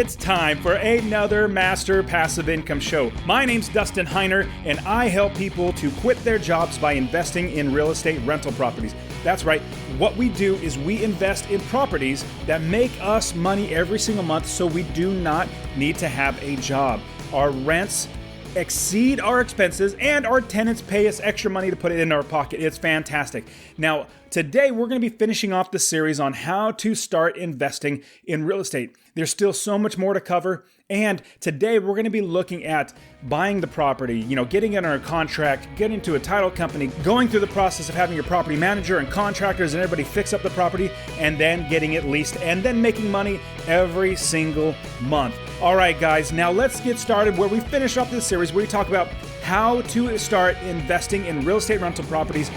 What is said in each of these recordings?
It's time for another Master Passive Income show. My name's Dustin Heiner, and I help people to quit their jobs by investing in real estate rental properties. That's right. What we do is we invest in properties that make us money every single month, so we do not need to have a job. Our rents exceed our expenses, and our tenants pay us extra money to put it in our pocket. It's fantastic. Now, today we're going to be finishing off the series on how to start investing in real estate. There's still so much more to cover, and today we're going to be looking at buying the property, getting it under a contract, getting to a title company, going through the process of having your property manager and contractors and everybody fix up the property, and then getting it leased, and then making money every single month. All right, guys, now let's get started where we finish up this series where we talk about how to start investing in real estate rental properties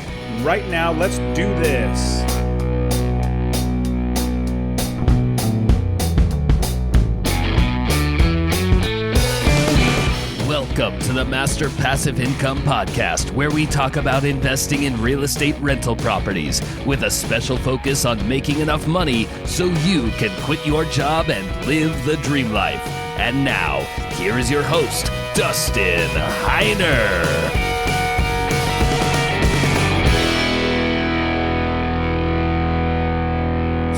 right now. Let's do this. Welcome to the Master Passive Income Podcast, where we talk about investing in real estate rental properties with a special focus on making enough money so you can quit your job and live the dream life. And now, here is your host, Dustin Heiner.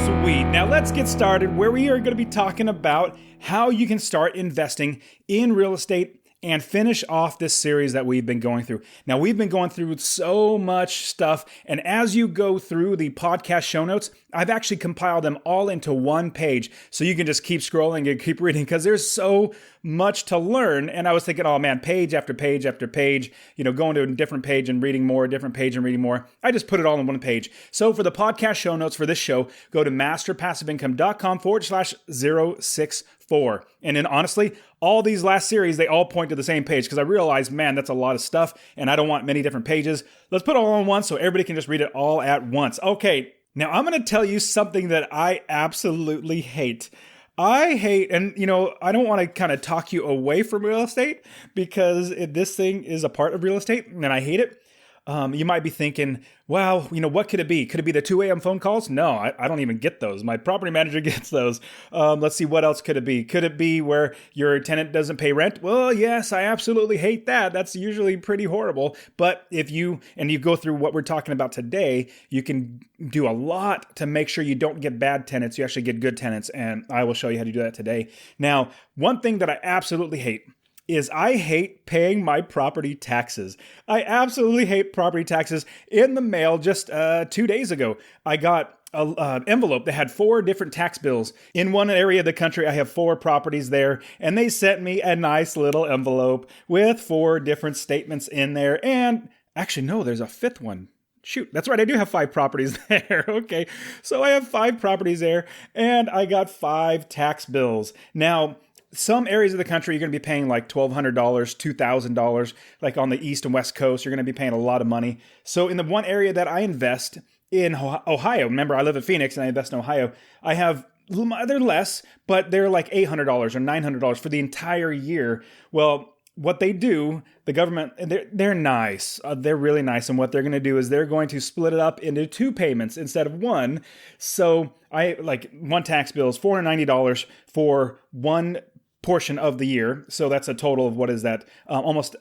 Sweet. Now let's get started where we are going to be talking about how you can start investing in real estate and finish off this series that we've been going through. Now, we've been going through so much stuff, and as you go through the podcast show notes, I've actually compiled them all into one page, so you can just keep scrolling and keep reading, because there's so much to learn. And I was thinking, oh man, page after page after page, going to a different page and reading more, different page and reading more. I just put it all in one page. So for the podcast show notes for this show, go to masterpassiveincome.com/064. And then honestly, all these last series, they all point to the same page, because I realized, man, that's a lot of stuff and I don't want many different pages. Let's put it all on one so everybody can just read it all at once. Okay, now I'm going to tell you something that I absolutely hate. I hate, and I don't want to kind of talk you away from real estate, because this thing is a part of real estate and I hate it. You might be thinking, wow, what could it be? Could it be the 2 a.m. phone calls? No, I don't even get those. My property manager gets those. Let's see, what else could it be? Could it be where your tenant doesn't pay rent? Well, yes, I absolutely hate that. That's usually pretty horrible. But if you go through what we're talking about today, you can do a lot to make sure you don't get bad tenants. You actually get good tenants. And I will show you how to do that today. Now, one thing that I absolutely hate is I hate paying my property taxes. I absolutely hate property taxes. In the mail just 2 days ago, I got an envelope that had 4 different tax bills. In one area of the country, I have 4 properties there, and they sent me a nice little envelope with 4 different statements in there. And actually, no, there's a 5th one. Shoot, that's right. I do have 5 properties there. Okay. So I have 5 properties there, and I got 5 tax bills. Now, some areas of the country, you're going to be paying like $1,200, $2,000. Like on the East and West Coast, you're going to be paying a lot of money. So in the one area that I invest in Ohio, remember I live in Phoenix and I invest in Ohio, I have, they're less, but they're like $800 or $900 for the entire year. Well, what they do, the government, they're nice. They're really nice. And what they're going to do is they're going to split it up into 2 payments instead of 1. So one tax bill is $490 for one portion of the year. So that's a total of, what is that? Almost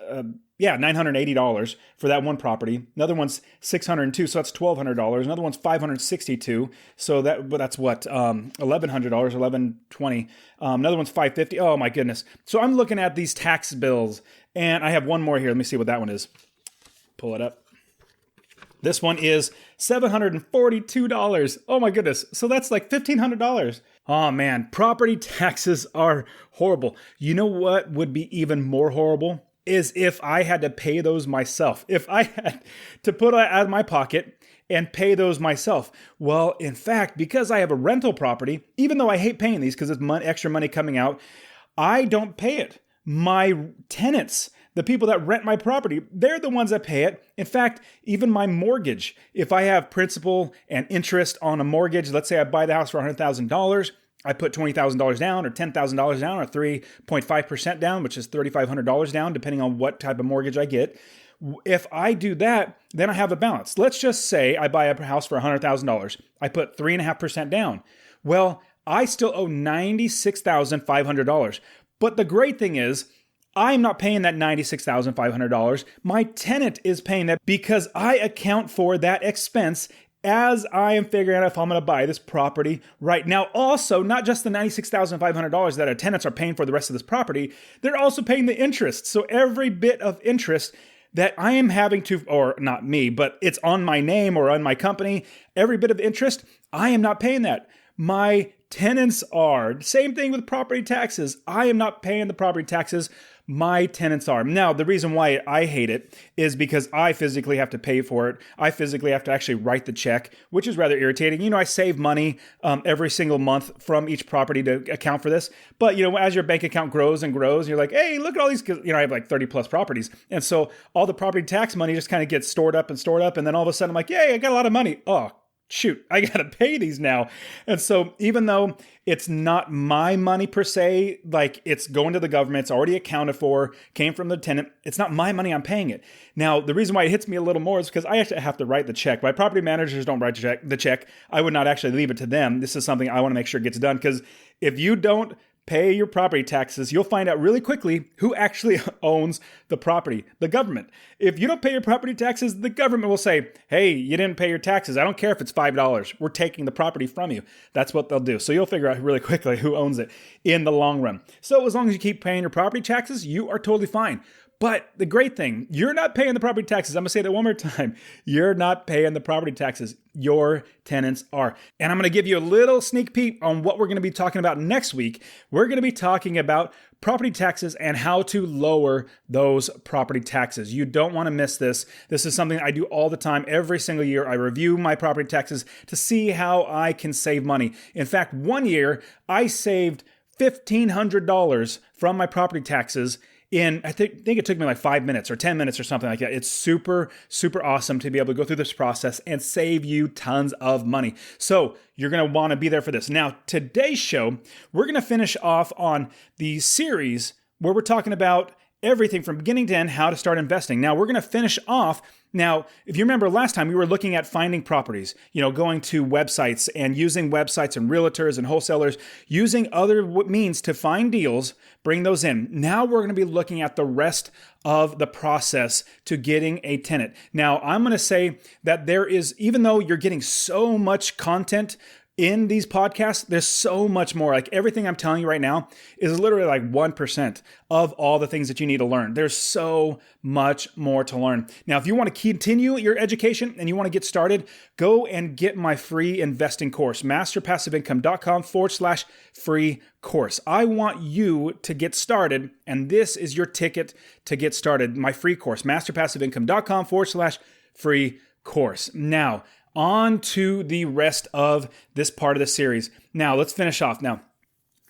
$980 for that one property. Another one's $602, so that's $1,200. Another one's $562, so that's what, $1,100, $1,120. Another one's $550. Oh my goodness! So I'm looking at these tax bills, and I have one more here. Let me see what that one is. Pull it up. This one is $742. Oh my goodness! So that's like $1,500. Oh man, property taxes are horrible. You know what would be even more horrible? Is if I had to pay those myself. If I had to put it out of my pocket and pay those myself. Well, in fact, because I have a rental property, even though I hate paying these because it's extra money coming out, I don't pay it. My tenants, the people that rent my property, they're the ones that pay it. In fact, even my mortgage, if I have principal and interest on a mortgage, let's say I buy the house for $100,000, I put $20,000 down or $10,000 down or 3.5% down, which is $3,500 down, depending on what type of mortgage I get. If I do that, then I have a balance. Let's just say I buy a house for $100,000. I put 3.5% down. Well, I still owe $96,500. But the great thing is, I'm not paying that $96,500. My tenant is paying that because I account for that expense as I am figuring out if I'm going to buy this property right now. Also, not just the $96,500 that our tenants are paying for the rest of this property, they're also paying the interest. So every bit of interest that I am having to, or not me, but it's on my name or on my company, every bit of interest, I am not paying that. My tenants are. Same thing with property taxes. I am not paying the property taxes. My tenants are. Now, the reason why I hate it is because I physically have to pay for it. I physically have to actually write the check, which is rather irritating. You know, I save money every single month from each property to account for this. But, you know, as your bank account grows and grows, you're like, hey, look at all these, you know, I have like 30 plus properties. And so all the property tax money just kind of gets stored up. And then all of a sudden I'm like, yay, I got a lot of money. Oh, shoot, I got to pay these now. And so even though it's not my money per se, like it's going to the government, it's already accounted for, came from the tenant, it's not my money, I'm paying it. Now, the reason why it hits me a little more is because I actually have to write the check. My property managers don't write the check. I would not actually leave it to them. This is something I want to make sure gets done, because if you don't pay your property taxes, you'll find out really quickly who actually owns the property, the government. If you don't pay your property taxes, the government will say, hey, you didn't pay your taxes. I don't care if it's $5. We're taking the property from you. That's what they'll do. So you'll figure out really quickly who owns it in the long run. So as long as you keep paying your property taxes, you are totally fine. But the great thing, you're not paying the property taxes. I'm going to say that one more time. You're not paying the property taxes. Your tenants are. And I'm going to give you a little sneak peek on what we're going to be talking about next week. We're going to be talking about property taxes and how to lower those property taxes. You don't want to miss this. This is something I do all the time. Every single year, I review my property taxes to see how I can save money. In fact, one year, I saved $1,500 from my property taxes I think it took me like 5 minutes or 10 minutes or something like that. It's super, super awesome to be able to go through this process and save you tons of money. So you're going to want to be there for this. Now, today's show, we're going to finish off on the series where we're talking about everything from beginning to end, how to start investing. Now, we're going to finish off. Now, if you remember last time, we were looking at finding properties, going to websites and using websites and realtors and wholesalers, using other means to find deals, bring those in. Now we're going to be looking at the rest of the process to getting a tenant. Now, I'm going to say that there is, even though you're getting so much content in these podcasts, there's so much more. Like everything I'm telling you right now is literally like 1% of all the things that you need to learn. There's so much more to learn. Now, if you want to continue your education and you want to get started, go and get my free investing course, masterpassiveincome.com/free course. I want you to get started, and this is your ticket to get started. My free course, masterpassiveincome.com/free course. Now, on to the rest of this part of the series. Now, let's finish off. Now,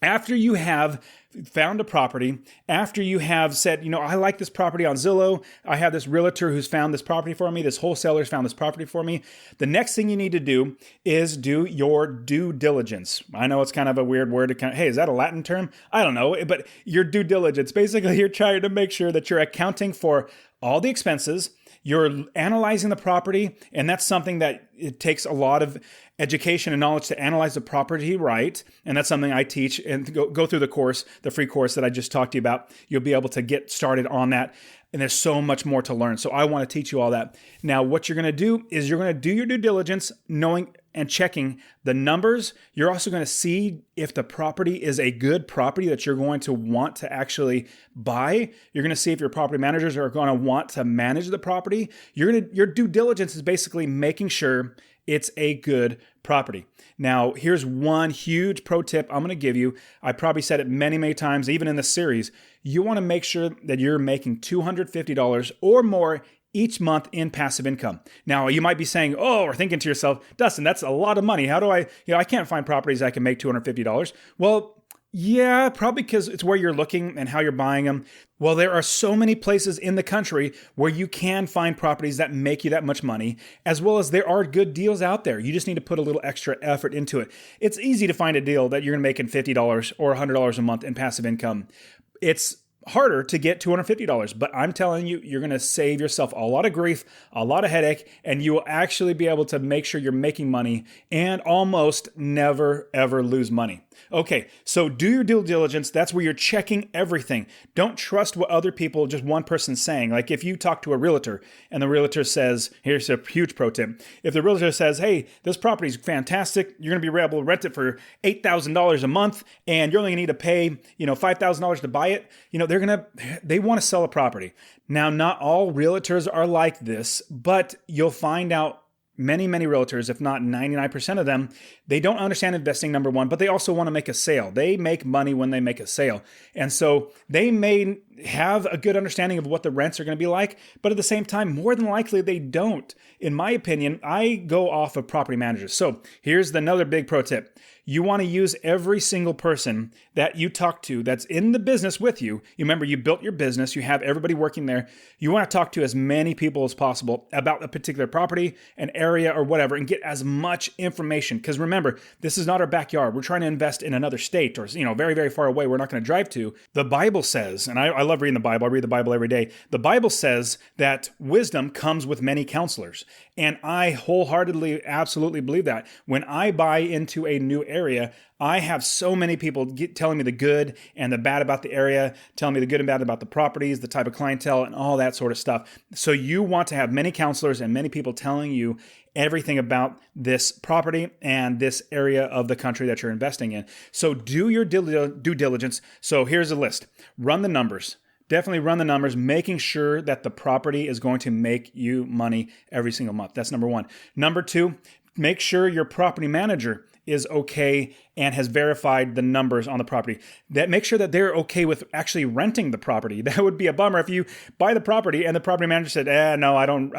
after you have found a property, after you have said, I like this property on Zillow, I have this realtor who's found this property for me, this wholesaler's found this property for me, the next thing you need to do is do your due diligence. I know it's kind of a weird word to hey, is that a Latin term? I don't know, but your due diligence, basically you're trying to make sure that you're accounting for all the expenses, you're analyzing the property, and that's something that it takes a lot of education and knowledge to analyze the property right. And that's something I teach and go through the course, the free course that I just talked to you about. You'll be able to get started on that. And there's so much more to learn. So I want to teach you all that. Now, what you're going to do is you're going to do your due diligence, knowing and checking the numbers. You're also going to see if the property is a good property that you're going to want to actually buy. You're going to see if your property managers are going to want to manage the property. Your due diligence is basically making sure it's a good property. Now, here's one huge pro tip I'm going to give you. I probably said it many, many times, even in this series. You want to make sure that you're making $250 or more each month in passive income. Now, you might be saying, or thinking to yourself, Dustin, that's a lot of money. How do I can't find properties I can make $250. Well, yeah, probably because it's where you're looking and how you're buying them. Well, there are so many places in the country where you can find properties that make you that much money, as well as there are good deals out there. You just need to put a little extra effort into it. It's easy to find a deal that you're going to make in $50 or $100 a month in passive income. It's harder to get $250. But I'm telling you, you're going to save yourself a lot of grief, a lot of headache, and you will actually be able to make sure you're making money and almost never, ever lose money. Okay, so do your due diligence. That's where you're checking everything. Don't trust what other people, just one person's saying. Like if you talk to a realtor and the realtor says, here's a huge pro tip. If the realtor says, hey, this property is fantastic, you're going to be able to rent it for $8,000 a month and you're only going to need to pay, $5,000 to buy it, they want to sell a property. Now, not all realtors are like this, but you'll find out many realtors, if not 99% of them, they don't understand investing, number one, but they also want to make a sale. They make money when they make a sale. And so they may have a good understanding of what the rents are going to be like, but at the same time, more than likely they don't. In my opinion, I go off of property managers. So here's another big pro tip. You want to use every single person that you talk to that's in the business with you. You remember, you built your business, you have everybody working there. You want to talk to as many people as possible about a particular property, an area, or whatever, and get as much information. Because remember, this is not our backyard. We're trying to invest in another state or, very far away we're not going to drive to. The Bible says, and I love reading the Bible. I read the Bible every day. The Bible says that wisdom comes with many counselors. And I wholeheartedly, absolutely believe that. When I buy into a new area, I have so many people telling me the good and the bad about the area, telling me the good and bad about the properties, the type of clientele, and all that sort of stuff. So you want to have many counselors and many people telling you everything about this property and this area of the country that you're investing in. So do your due diligence. So here's a list. Run the numbers. Definitely run the numbers, making sure that the property is going to make you money every single month. That's number one. Number two, make sure your property manager is okay and has verified the numbers on the property. That make sure that they're okay with actually renting the property. That would be a bummer if you buy the property and the property manager said, no, I don't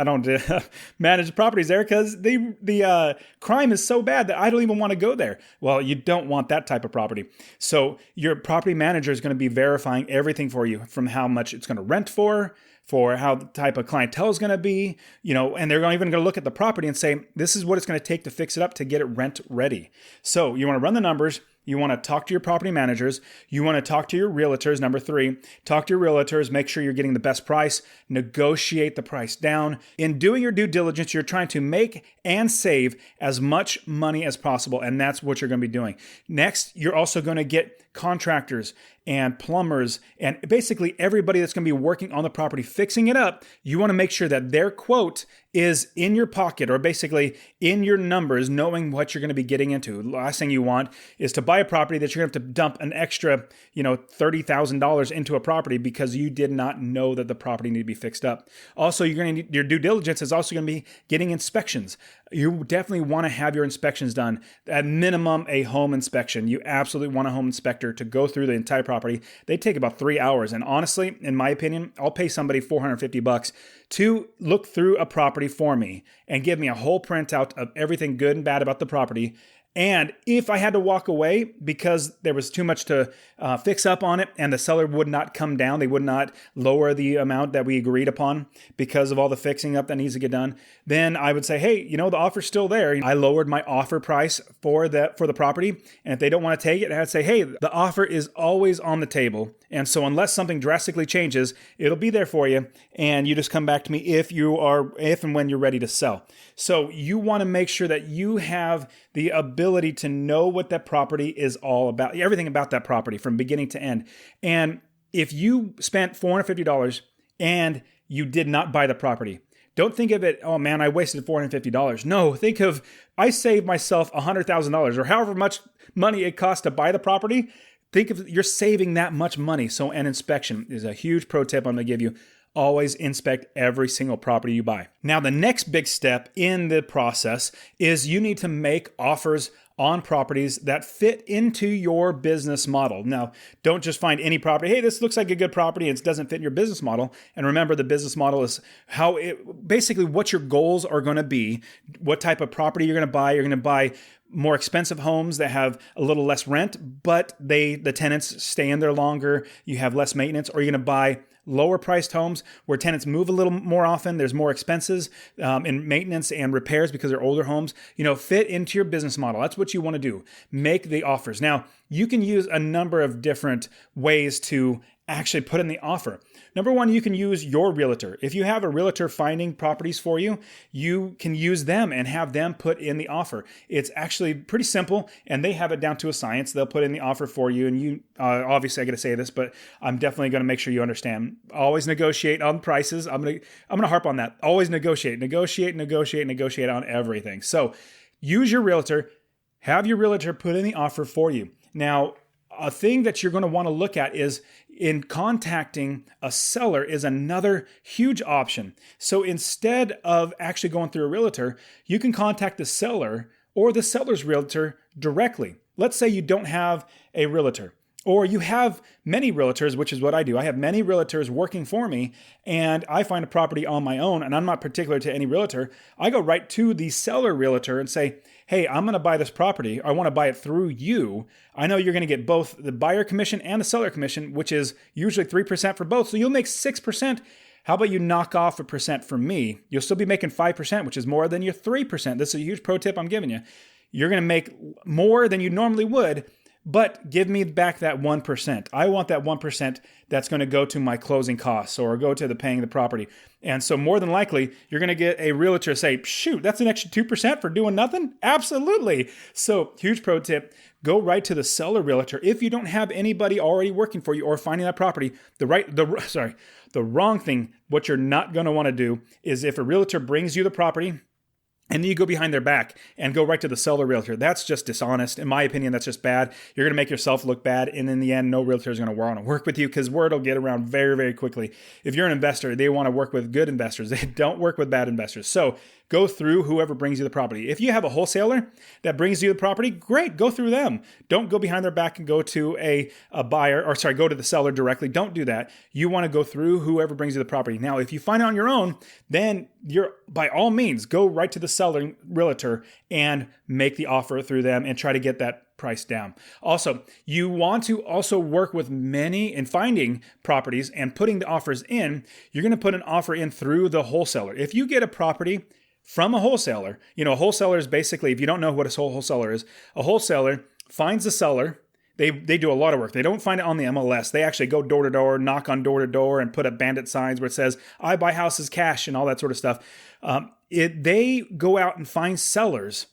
manage properties there because the crime is so bad that I don't even want to go there. Well, you don't want that type of property. So your property manager is going to be verifying everything for you, from how much it's going to rent for how the type of clientele is going to be, and they're even going to look at the property and say, this is what it's going to take to fix it up to get it rent ready. So you want to run the numbers. You want to talk to your property managers. You want to talk to your realtors. Number three, talk to your realtors. Make sure you're getting the best price. Negotiate the price down. In doing your due diligence, you're trying to make and save as much money as possible, and that's what you're going to be doing. Next, you're also going to get contractors and plumbers and basically everybody that's going to be working on the property, fixing it up. You want to make sure that their quote is in your pocket, or basically in your numbers, knowing what you're going to be getting into. Last thing you want is to buy a property that you're going to have to dump an extra, $30,000 into a property because you did not know that the property needed to be fixed up. Also, you're going to need, your due diligence is also going to be getting inspections. You definitely want to have your inspections done. At minimum, a home inspection. You absolutely want a home inspector to go through the entire property. They take about 3 hours. And honestly, in my opinion, I'll pay somebody $450 to look through a property for me and give me a whole printout of everything good and bad about the property. And if I had to walk away because there was too much to fix up on it and the seller would not come down, they would not lower the amount that we agreed upon because of all the fixing up that needs to get done, then I would say, hey, the offer's still there. I lowered my offer price for the property. And if they don't want to take it, I'd say, hey, the offer is always on the table. And so unless something drastically changes, it'll be there for you. And you just come back to me if and when you're ready to sell. So you want to make sure that you have the ability to know what that property is all about, everything about that property from beginning to end. And if you spent $450 and you did not buy the property, don't think of it, oh man, I wasted $450. No, think of, I saved myself $100,000 or however much money it costs to buy the property. Think of, you're saving that much money. So an inspection is a huge pro tip I'm going to give you. Always inspect every single property you buy. Now, the next big step in the process is you need to make offers on properties that fit into your business model. Now, don't just find any property. Hey, this looks like a good property and it doesn't fit in your business model. And remember, the business model is basically what your goals are going to be, what type of property you're going to buy. You're going to buy more expensive homes that have a little less rent, but the tenants stay in there longer. You have less maintenance, or you're going to buy lower priced homes where tenants move a little more often. There's more expenses in maintenance and repairs because they're older homes. Fit into your business model. That's what you want to do. Make the offers. Now, you can use a number of different ways to actually put in the offer. Number one, you can use your realtor. If you have a realtor finding properties for you, you can use them and have them put in the offer. It's actually pretty simple, and they have it down to a science. They'll put in the offer for you, and you obviously I got to say this, but I'm definitely going to make sure you understand. Always negotiate on prices. I'm gonna harp on that. Always negotiate on everything. So use your realtor. Have your realtor put in the offer for you. Now, a thing that you're going to want to look at is in contacting a seller is another huge option. So instead of actually going through a realtor, you can contact the seller or the seller's realtor directly. Let's say you don't have a realtor, or you have many realtors, which is what I do. I have many realtors working for me, and I find a property on my own, and I'm not particular to any realtor. I go right to the seller realtor and say, hey, I'm going to buy this property. I want to buy it through you. I know you're going to get both the buyer commission and the seller commission, which is usually 3% for both. So you'll make 6%. How about you knock off 1% from me? You'll still be making 5%, which is more than your 3%. This is a huge pro tip I'm giving you. You're going to make more than you normally would, but give me back that 1%. I want that 1% that's going to go to my closing costs or go to the paying the property. And so more than likely, you're going to get a realtor say, shoot, that's an extra 2% for doing nothing? Absolutely. So huge pro tip, go right to the seller realtor. If you don't have anybody already working for you or finding that property, the wrong thing, what you're not going to want to do is if a realtor brings you the property, and then you go behind their back and go right to the seller realtor. That's just dishonest. In my opinion, that's just bad. You're going to make yourself look bad. And in the end, no realtor is going to want to work with you because word will get around very, very quickly. If you're an investor, they want to work with good investors. They don't work with bad investors. So go through whoever brings you the property. If you have a wholesaler that brings you the property, great, go through them. Don't go behind their back and go to a buyer, go to the seller directly. Don't do that. You want to go through whoever brings you the property. Now, if you find it on your own, then you're by all means, go right to the seller realtor and make the offer through them and try to get that price down. Also, you want to also work with many in finding properties and putting the offers in. You're going to put an offer in through the wholesaler. If you get a property from a wholesaler, a wholesaler is basically, if you don't know what a wholesaler is, a wholesaler finds a seller. They do a lot of work. They don't find it on the MLS. They actually go door to door, knock on door to door, and put up bandit signs where it says, I buy houses cash and all that sort of stuff. They go out and find sellers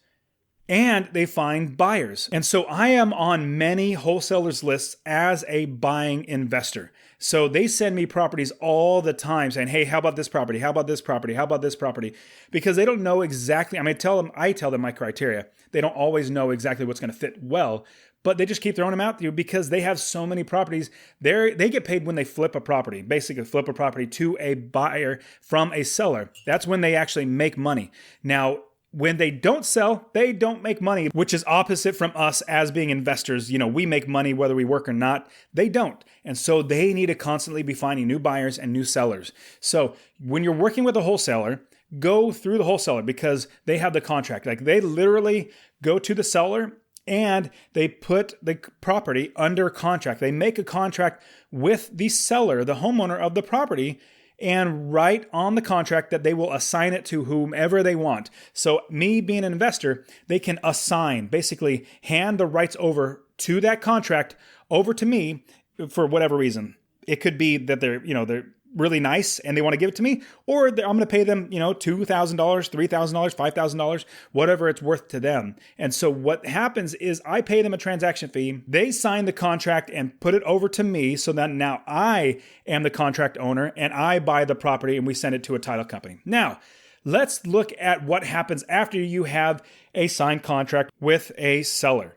and they find buyers. And so I am on many wholesalers' lists as a buying investor. So they send me properties all the time saying, hey, how about this property? How about this property? How about this property? Because they don't know exactly. I tell them my criteria. They don't always know exactly what's going to fit well, but they just keep throwing them out to you because they have so many properties. They get paid when they flip a property, basically flip a property to a buyer from a seller. That's when they actually make money. Now, when they don't sell, they don't make money, which is opposite from us as being investors. We make money whether we work or not. They don't. And so they need to constantly be finding new buyers and new sellers. So when you're working with a wholesaler, go through the wholesaler because they have the contract. Like they literally go to the seller and they put the property under contract. They make a contract with the seller, the homeowner of the property, and write on the contract that they will assign it to whomever they want. So me being an investor, they can assign, basically hand the rights over to that contract over to me for whatever reason. It could be that they're really nice and they want to give it to me, or I'm going to pay them, $2,000, $3,000, $5,000, whatever it's worth to them. And so what happens is I pay them a transaction fee. They sign the contract and put it over to me so that now I am the contract owner and I buy the property and we send it to a title company. Now, let's look at what happens after you have a signed contract with a seller.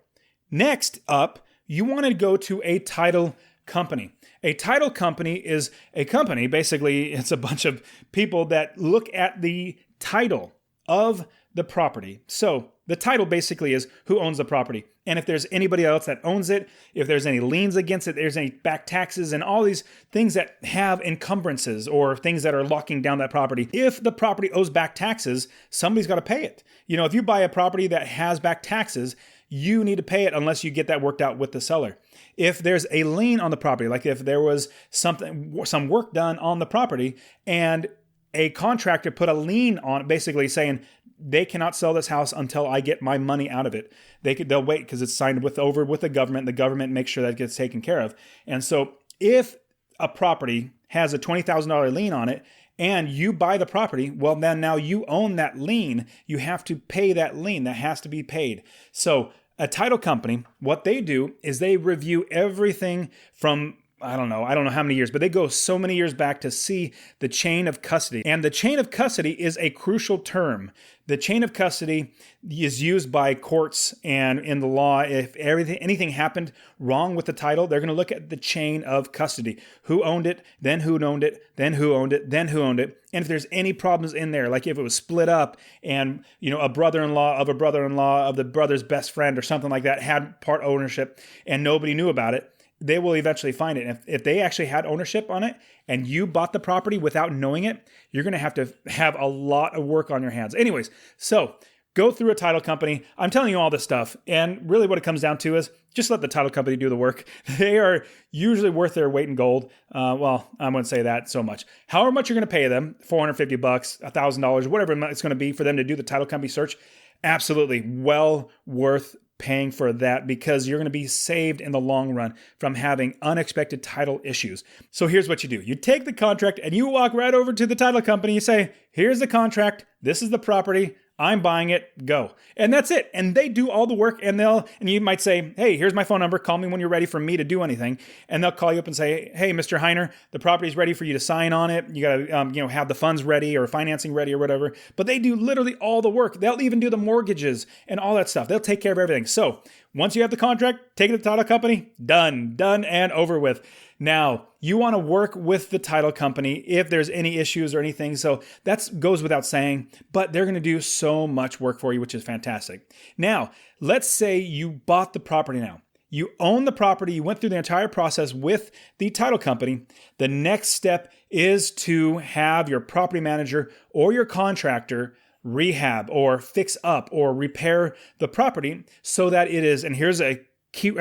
Next up, you want to go to a title company. A title company is a company, basically it's a bunch of people that look at the title of the property. So the title basically is who owns the property. And if there's anybody else that owns it, if there's any liens against it, there's any back taxes and all these things that have encumbrances or things that are locking down that property. If the property owes back taxes, somebody's got to pay it. If you buy a property that has back taxes, you need to pay it unless you get that worked out with the seller. If there's a lien on the property, like if there was some work done on the property and a contractor put a lien on it, basically saying they cannot sell this house until I get my money out of it. They'll wait because it's signed over with the government. The government makes sure that gets taken care of. And so if a property has a $20,000 lien on it and you buy the property, well, then now you own that lien. You have to pay that lien. That has to be paid. So a title company, what they do is they review everything from I don't know how many years, but they go so many years back to see the chain of custody. And the chain of custody is a crucial term. The chain of custody is used by courts and in the law. If anything happened wrong with the title, they're going to look at the chain of custody. Who owned it, then who owned it, then who owned it, then who owned it. And if there's any problems in there, like if it was split up and, a brother-in-law of a brother-in-law of the brother's best friend or something like that had part ownership and nobody knew about it, they will eventually find it. And if they actually had ownership on it and you bought the property without knowing it, you're going to have a lot of work on your hands. Anyways, so go through a title company. I'm telling you all this stuff. And really what it comes down to is just let the title company do the work. They are usually worth their weight in gold. Well, I wouldn't say that so much. However much you're going to pay them, $450, $1,000, whatever it's going to be for them to do the title company search, absolutely well worth paying for that because you're going to be saved in the long run from having unexpected title issues. So here's what you do. You take the contract and you walk right over to the title company. You say, here's the contract. This is the property. I'm buying it. Go. And that's it. And they do all the work and you might say, hey, here's my phone number. Call me when you're ready for me to do anything. And they'll call you up and say, hey, Mr. Heiner, the property's ready for you to sign on it. You got to, have the funds ready or financing ready or whatever. But they do literally all the work. They'll even do the mortgages and all that stuff. They'll take care of everything. So once you have the contract, take it to the title company, done and over with. Now, you want to work with the title company if there's any issues or anything. So that goes without saying, but they're going to do so much work for you, which is fantastic. Now, let's say you bought the property now. You own the property. You went through the entire process with the title company. The next step is to have your property manager or your contractor rehab or fix up or repair the property so that it is, and here's a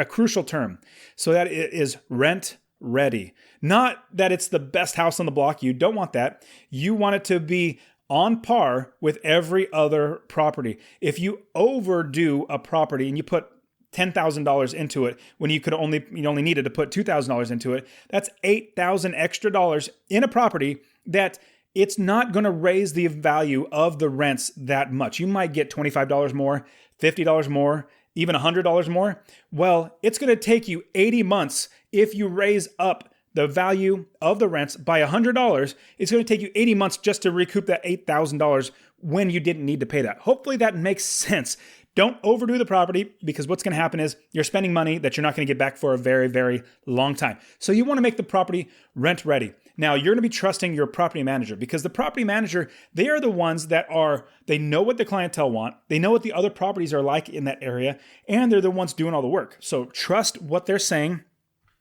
crucial term, so that it is rent ready. Not that it's the best house on the block. You don't want that. You want it to be on par with every other property. If you overdo a property and you put $10,000 into it when you only needed to put $2,000 into it, that's $8,000 extra dollars in a property that it's not going to raise the value of the rents that much. You might get $25 more, $50 more, even $100 more. Well, it's going to take you 80 months if you raise up the value of the rents by $100. It's going to take you 80 months just to recoup that $8,000 when you didn't need to pay that. Hopefully that makes sense. Don't overdo the property because what's going to happen is you're spending money that you're not going to get back for a very, very long time. So you want to make the property rent ready. Now, you're going to be trusting your property manager because the property manager, they are the ones they know what the clientele want. They know what the other properties are like in that area, and they're the ones doing all the work. So trust what they're saying.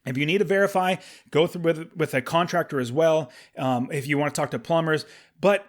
If you need to verify, go through with a contractor as well. If you want to talk to plumbers, but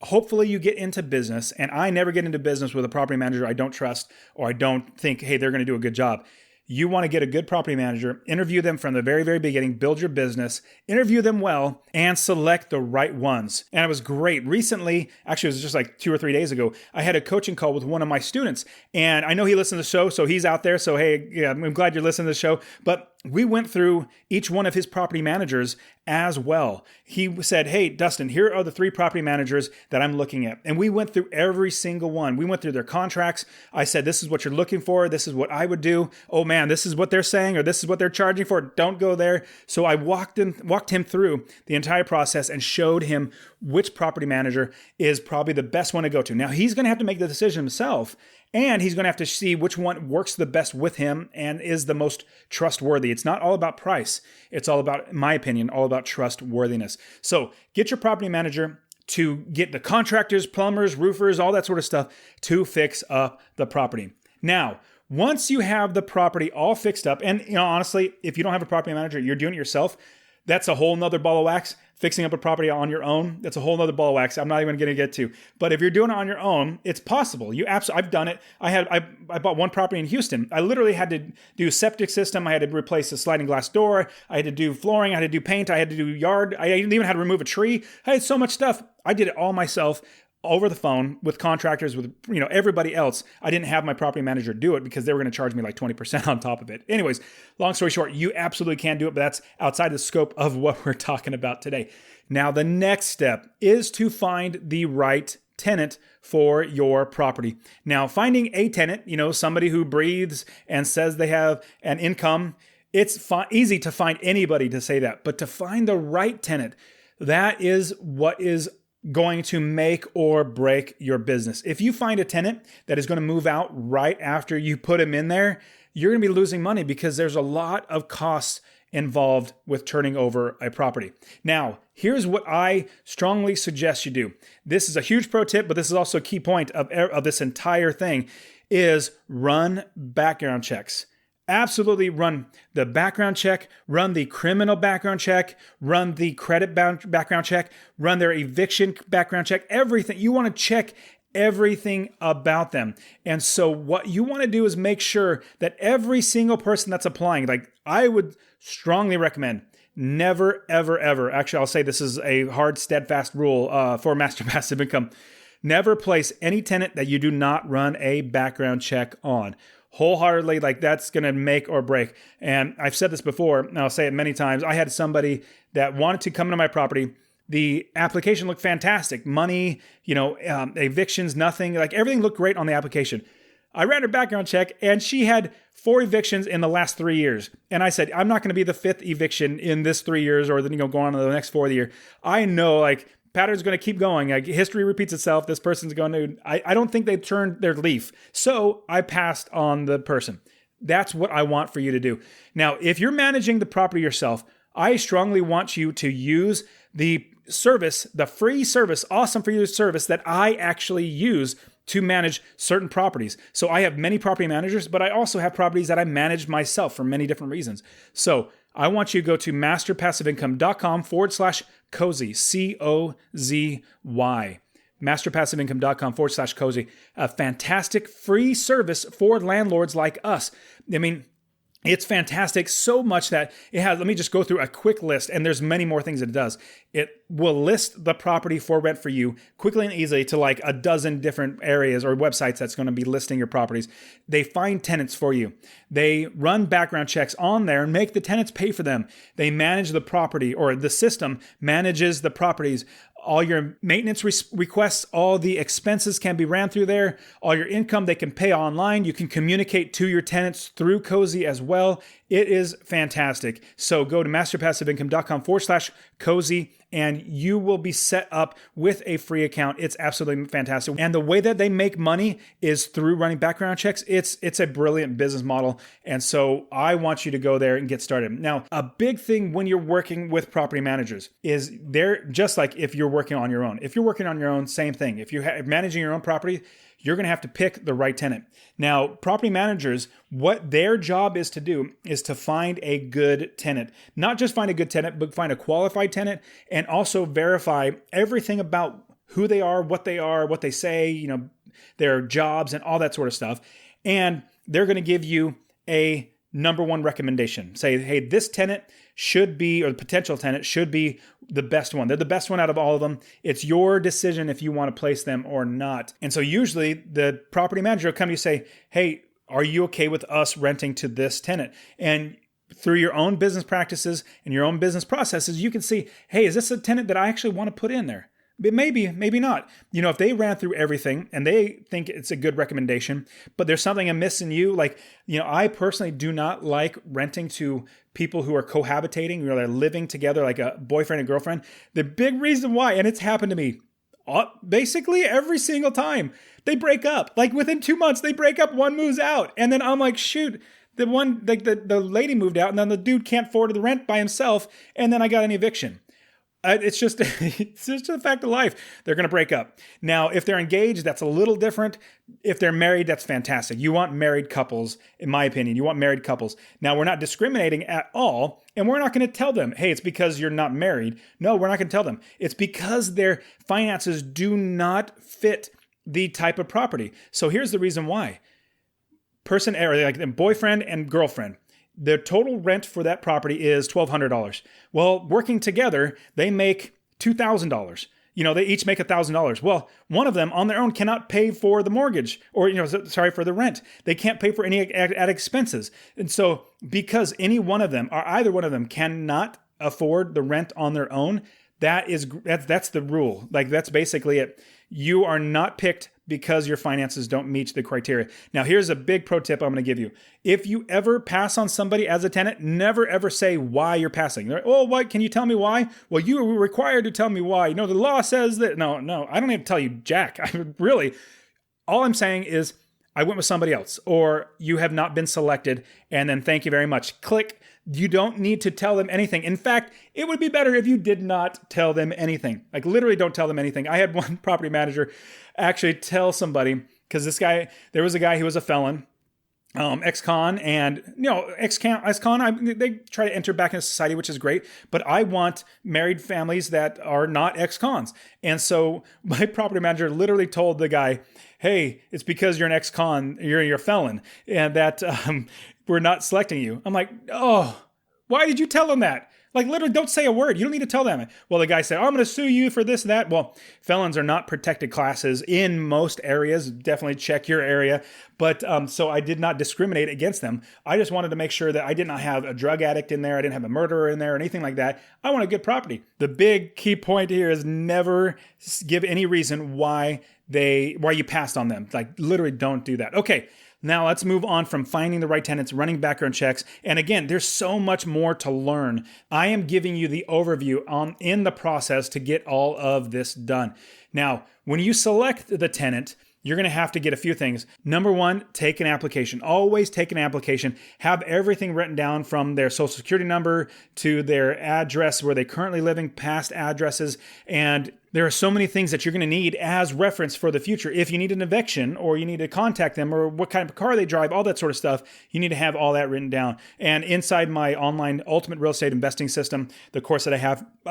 hopefully you get into business, and I never get into business with a property manager I don't trust or I don't think, hey, they're going to do a good job. You want to get a good property manager, interview them from the very, very beginning, build your business, interview them well, and select the right ones. And it was great. Recently, actually, it was just like 2 or 3 days ago, I had a coaching call with one of my students. And I know he listens to the show, so he's out there. So, hey, yeah, I'm glad you're listening to the show. But we went through each one of his property managers as well. He said, hey, Dustin, here are the 3 property managers that I'm looking at. And we went through every single one. We went through their contracts. I said, this is what you're looking for. This is what I would do. Oh man, this is what they're saying, or this is what they're charging for. Don't go there. So I walked him through the entire process and showed him which property manager is probably the best one to go to. Now he's going to have to make the decision himself. And he's going to have to see which one works the best with him and is the most trustworthy. It's not all about price. It's all about, in my opinion, all about trustworthiness. So get your property manager to get the contractors, plumbers, roofers, all that sort of stuff to fix up the property. Now, once you have the property all fixed up, and honestly, if you don't have a property manager, you're doing it yourself, that's a whole nother ball of wax. Fixing up a property on your own, that's a whole nother ball of wax I'm not even going to get to. But if you're doing it on your own, it's possible. I've done it. I bought one property in Houston. I literally had to do septic system. I had to replace a sliding glass door. I had to do flooring. I had to do paint. I had to do yard. I even had to remove a tree. I had so much stuff. I did it all myself over the phone with contractors, with everybody else. I didn't have my property manager do it because they were going to charge me like 20% on top of it. Anyways, long story short, you absolutely can do it, but that's outside the scope of what we're talking about today. Now, the next step is to find the right tenant for your property. Now, finding a tenant, somebody who breathes and says they have an income, it's easy to find anybody to say that, but to find the right tenant, that is what is going to make or break your business. If you find a tenant that is going to move out right after you put him in there, you're going to be losing money because there's a lot of costs involved with turning over a property. Now, here's what I strongly suggest you do. This is a huge pro tip, but this is also a key point of this entire thing, is run background checks. Absolutely run the background check, run the criminal background check, run the credit background check, run their eviction background check, everything. You want to check everything about them. And so what you want to do is make sure that every single person that's applying, like I would strongly recommend, never, ever, ever, actually I'll say this is a hard, steadfast rule for Master Passive Income, never place any tenant that you do not run a background check on. Wholeheartedly, like that's going to make or break. And I've said this before, and I'll say it many times. I had somebody that wanted to come into my property. The application looked fantastic. Money, evictions, nothing. Like everything looked great on the application. I ran her background check and she had 4 evictions in the last 3 years. And I said, I'm not going to be the 5th eviction in this 3 years or go on to the next 4th year. I know pattern's going to keep going. Like history repeats itself. This person's going to, I don't think they've turned their leaf. So I passed on the person. That's what I want for you to do. Now, if you're managing the property yourself, I strongly want you to use the service, the free service, awesome for you service that I actually use to manage certain properties. So I have many property managers, but I also have properties that I manage myself for many different reasons. So I want you to go to masterpassiveincome.com/cozy, COZY, masterpassiveincome.com/cozy, a fantastic free service for landlords like us. I mean, it's fantastic so much that it has, let me just go through a quick list, and there's many more things that it does. It will list the property for rent for you quickly and easily to like a dozen different areas or websites that's going to be listing your properties. They find tenants for you. They run background checks on there and make the tenants pay for them. They manage the property, or the system manages the properties. All your maintenance requests, all the expenses can be ran through there. All your income, they can pay online. You can communicate to your tenants through Cozy as well. It is fantastic. So go to masterpassiveincome.com/cozy and you will be set up with a free account. It's absolutely fantastic. And the way that they make money is through running background checks. It's a brilliant business model. And so I want you to go there and get started. Now, a big thing when you're working with property managers is they're just like if you're working on your own. If you're working on your own, same thing. If you're managing your own property, you're going to have to pick the right tenant. Now, property managers, what their job is to do is to find a good tenant. Not just find a good tenant, but find a qualified tenant and also verify everything about who they are, what they say, their jobs and all that sort of stuff. And they're going to give you a number one recommendation. Say, hey, this tenant should be, or the potential tenant should be the best one. They're the best one out of all of them. It's your decision if you want to place them or not. And so usually the property manager will come to you and say, hey, are you okay with us renting to this tenant? And through your own business practices and your own business processes, you can see, hey, is this a tenant that I actually want to put in there? But maybe not. If they ran through everything and they think it's a good recommendation, but there's something amiss in you, I personally do not like renting to people who are cohabitating, they're living together like a boyfriend and girlfriend. The big reason why, and it's happened to me basically every single time, they break up. Like within 2 months, they break up, one moves out. And then I'm like, shoot, the one, like the lady moved out and then the dude can't afford the rent by himself. And then I got an eviction. It's just a fact of life. They're going to break up. Now, if they're engaged, that's a little different. If they're married, that's fantastic. You want married couples, in my opinion. You want married couples. Now, we're not discriminating at all, and we're not going to tell them, hey, it's because you're not married. No, we're not going to tell them. It's because their finances do not fit the type of property. So here's the reason why. Boyfriend and girlfriend. The total rent for that property is $1,200. Well, working together, they make $2,000. They each make $1,000. Well, one of them on their own cannot pay for the mortgage or, for the rent. They can't pay for any added expenses. And so because any one of them or either one of them cannot afford the rent on their own, that's the rule. Like, that's basically it. You are not picked because your finances don't meet the criteria. Now, here's a big pro tip I'm going to give you. If you ever pass on somebody as a tenant, never ever say why you're passing. They're like, oh, what? Can you tell me why? Well, you were required to tell me why. The law says that. No, I don't need to tell you jack. All I'm saying is I went with somebody else, or you have not been selected, and then thank you very much. Click. You don't need to tell them anything. In fact, it would be better if you did not tell them anything. Like, literally don't tell them anything. I had one property manager actually tell somebody, because there was a guy who was a felon, ex-con, and ex-con, they try to enter back into society, which is great, but I want married families that are not ex-cons. And so my property manager literally told the guy, hey, it's because you're an ex-con, you're a felon, and that we're not selecting you. I'm like, oh, why did you tell them that? Like, literally, don't say a word. You don't need to tell them. Well, the guy said, I'm going to sue you for this and that. Well, felons are not protected classes in most areas. Definitely check your area. But so I did not discriminate against them. I just wanted to make sure that I did not have a drug addict in there. I didn't have a murderer in there or anything like that. I want a good property. The big key point here is never give any reason why you passed on them. Like, literally don't do that. Okay. Now let's move on from finding the right tenants, running background checks. And again, there's so much more to learn. I am giving you the overview in the process to get all of this done. Now, when you select the tenant, you're going to have to get a few things. Number one, take an application. Always take an application. Have everything written down from their social security number to their address where they currently living, past addresses. And there are so many things that you're going to need as reference for the future. If you need an eviction or you need to contact them or what kind of car they drive, all that sort of stuff, you need to have all that written down. And inside my online Ultimate Real Estate Investing System, the course that I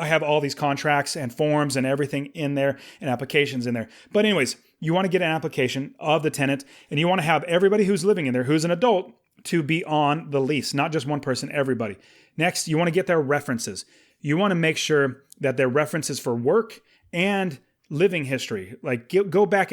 have all these contracts and forms and everything in there and applications in there. But anyways, you want to get an application of the tenant and you want to have everybody who's living in there, who's an adult, to be on the lease, not just one person, everybody. Next, you want to get their references. You want to make sure that their references for work and living history, like go back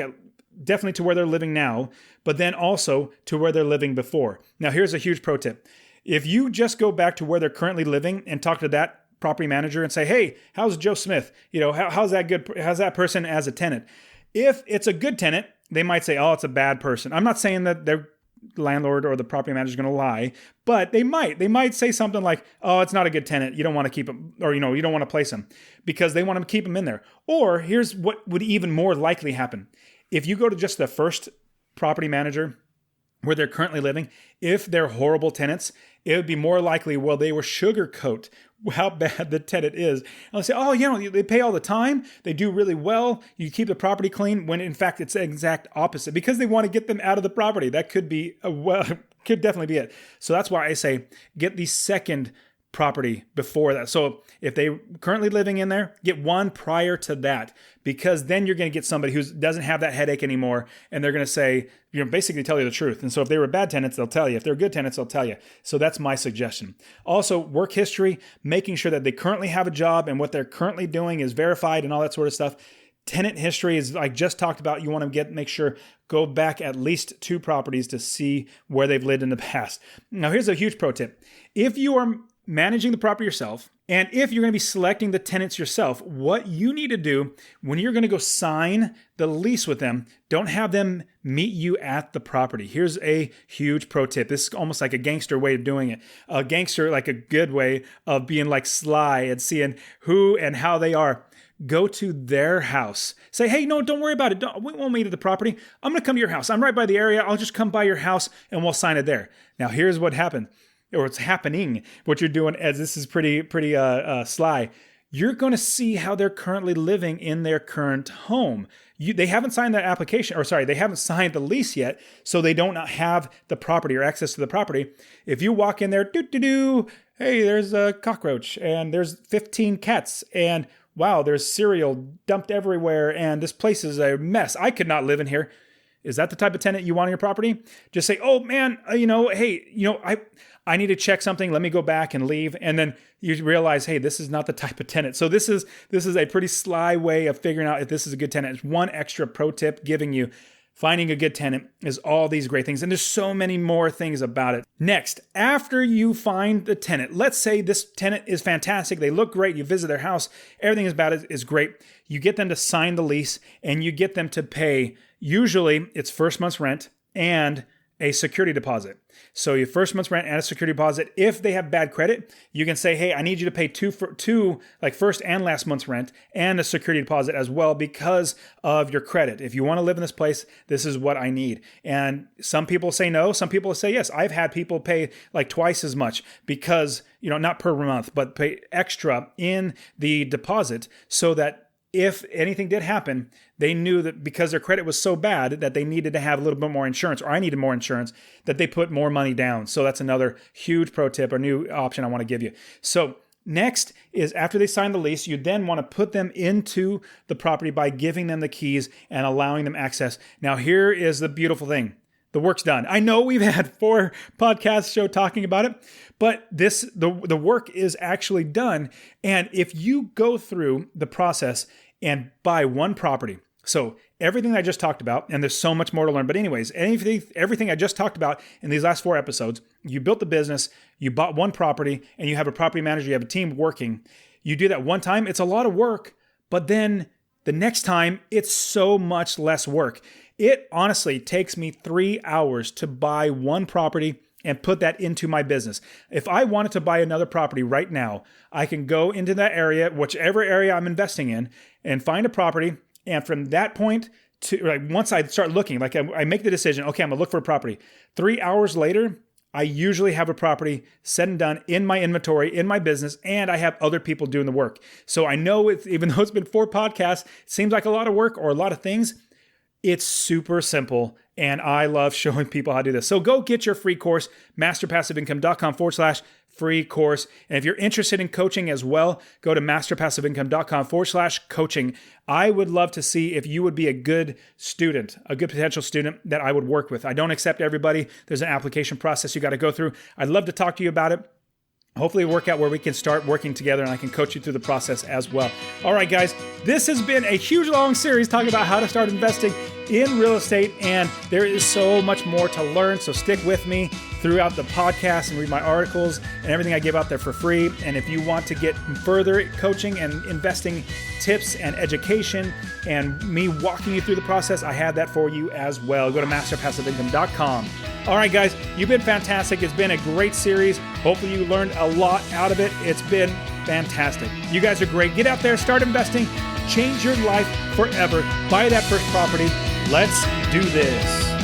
definitely to where they're living now, but then also to where they're living before. Now, here's a huge pro tip. If you just go back to where they're currently living and talk to that property manager and say, hey, how's Joe Smith? How's that person as a tenant? If it's a good tenant, they might say, oh, it's a bad person. I'm not saying that their landlord or the property manager is going to lie, but they might say something like, oh, it's not a good tenant. You don't want to keep him, or, you don't want to place him because they want to keep him in there. Or here's what would even more likely happen. If you go to just the first property manager where they're currently living, if they're horrible tenants, it would be more likely, well, they will sugarcoat how bad the tenant is. And they'll say, oh, they pay all the time. They do really well. You keep the property clean, when in fact it's the exact opposite because they want to get them out of the property. That could be, could definitely be it. So that's why I say get the second property before that. So if they currently living in there, get one prior to that, because then you're going to get somebody who doesn't have that headache anymore. And they're going to say, basically tell you the truth. And so if they were bad tenants, they'll tell you. If they're good tenants, they'll tell you. So that's my suggestion. Also, work history, making sure that they currently have a job and what they're currently doing is verified and all that sort of stuff. Tenant history is like just talked about. You want to make sure, go back at least 2 properties to see where they've lived in the past. Now, here's a huge pro tip. If you are managing the property yourself, and if you're going to be selecting the tenants yourself, what you need to do when you're going to go sign the lease with them, don't have them meet you at the property. Here's a huge pro tip. This is almost like a gangster way of doing it. A gangster, like a good way of being like sly and seeing who and how they are. Go to their house. Say, hey, no, don't worry about it. We won't meet at the property. I'm going to come to your house. I'm right by the area. I'll just come by your house and we'll sign it there. Now, here's what happened. Or it's happening, what you're doing, as this is pretty sly. You're going to see how they're currently living in their current home. They haven't signed that application, they haven't signed the lease yet, so they don't have the property or access to the property. If you walk in there, hey, there's a cockroach, and there's 15 cats, and wow, there's cereal dumped everywhere, and this place is a mess. I could not live in here. Is that the type of tenant you want in your property? Just say, oh man, hey, I need to check something. Let me go back and leave. And then you realize, hey, this is not the type of tenant. So this is a pretty sly way of figuring out if this is a good tenant. It's one extra pro tip giving you. Finding a good tenant is all these great things. And there's so many more things about it. Next, after you find the tenant, let's say this tenant is fantastic. They look great. You visit their house. Everything about it is great. You get them to sign the lease and you get them to pay. Usually it's first month's rent and a security deposit. So your first month's rent and a security deposit. If they have bad credit, you can say, hey, I need you to pay two, like first and last month's rent and a security deposit as well because of your credit. If you want to live in this place, this is what I need. And some people say no. Some people say yes. I've had people pay like twice as much because, not per month, but pay extra in the deposit so that if anything did happen, they knew that because their credit was so bad that they needed to have a little bit more insurance, or I needed more insurance, that they put more money down. So that's another huge pro tip or new option I want to give you. So next is after they sign the lease, you then want to put them into the property by giving them the keys and allowing them access. Now, here is the beautiful thing. The work's done. I know we've had 4 podcast show talking about it, but the work is actually done. And if you go through the process and buy one property, so everything I just talked about, and there's so much more to learn, but anyways, everything I just talked about in these last 4 episodes, you built the business, you bought one property, and you have a property manager, you have a team working. You do that one time, it's a lot of work, but then the next time, it's so much less work. It honestly takes me 3 hours to buy one property and put that into my business. If I wanted to buy another property right now, I can go into that area, whichever area I'm investing in, and find a property. And from that point to once I start looking, I make the decision, okay, I'm gonna look for a property. 3 hours later, I usually have a property said and done in my inventory, in my business, and I have other people doing the work. So I know even though it's been 4 podcasts, it seems like a lot of work or a lot of things. It's super simple, and I love showing people how to do this. So go get your free course, masterpassiveincome.com/free course. And if you're interested in coaching as well, go to masterpassiveincome.com/coaching. I would love to see if you would be a good student, a good potential student that I would work with. I don't accept everybody. There's an application process you got to go through. I'd love to talk to you about it. Hopefully work out where we can start working together and I can coach you through the process as well. All right, guys, this has been a huge, long series talking about how to start investing in real estate, and there is so much more to learn. So stick with me throughout the podcast and read my articles and everything I give out there for free. And if you want to get further coaching and investing tips and education and me walking you through the process, I have that for you as well. Go to masterpassiveincome.com. All right, guys, you've been fantastic. It's been a great series. Hopefully you learned a lot out of it. It's been fantastic. You guys are great. Get out there, start investing, change your life forever. Buy that first property. Let's do this.